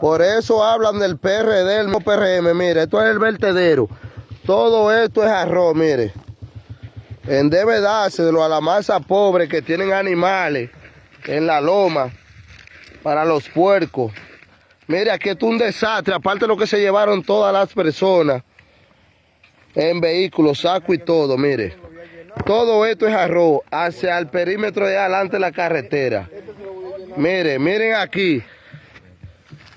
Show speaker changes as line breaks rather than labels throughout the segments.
Por eso hablan del PRD, el PRM. Mire, esto es el vertedero. Todo esto es arroz, mire. Debe dárselo a la masa pobre que tienen animales en la loma para los puercos. Mire, aquí esto es un desastre, aparte de lo que se llevaron todas las personas en vehículos, saco y todo, mire. Todo esto es arroz hacia el perímetro de adelante de la carretera. Mire, miren aquí.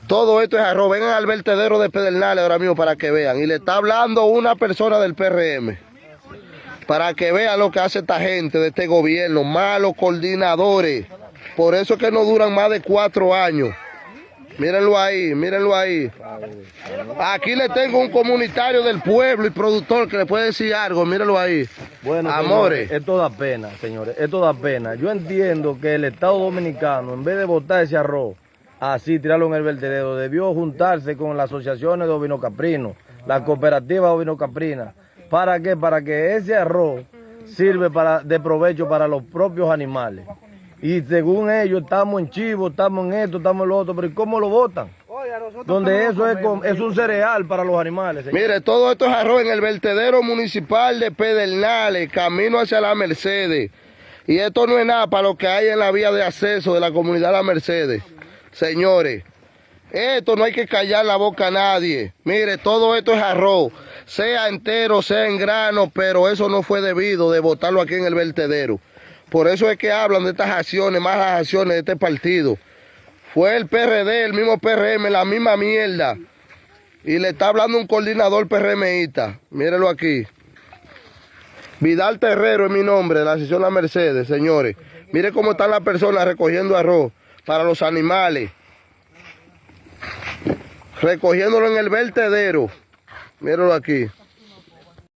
Todo esto es arroz. Vengan al vertedero de Pedernales ahora mismo para que vean. Y le está hablando una persona del PRM. Para que vean lo que hace esta gente de este gobierno. Malos coordinadores. Por eso es que no duran más de 4 años. Mírenlo ahí, mírenlo ahí. Aquí le tengo un comunitario del pueblo y productor que le puede decir algo. Mírenlo ahí.
Bueno,
amores.
Señores, esto da pena, señores. Esto da pena. Yo entiendo que el Estado Dominicano, en vez de botar ese arroz, así tirarlo en el vertedero, debió juntarse con las asociaciones de ovinocaprinos, la cooperativa ovinocaprina. ¿Para qué? Para que ese arroz sirve de provecho para los propios animales. Y según ellos, estamos en chivo, estamos en esto, estamos en lo otro, pero ¿y cómo lo botan? Donde eso es un cereal para los animales. Señor.
Mire, todo esto es arroz en el vertedero municipal de Pedernales, camino hacia la Mercedes. Y esto no es nada para lo que hay en la vía de acceso de la comunidad de la Mercedes. Señores, esto no hay que callar la boca a nadie. Mire, todo esto es arroz, sea entero, sea en grano, pero eso no fue debido de botarlo aquí en el vertedero. Por eso es que hablan de estas acciones, más las acciones de este partido. Fue el PRD, el mismo PRM, la misma mierda. Y le está hablando un coordinador PRMista. Mírenlo aquí. Vidal Terrero es mi nombre, de la sección La Mercedes, señores. Mire cómo están las personas recogiendo arroz para los animales. Recogiéndolo en el vertedero. Mírenlo aquí.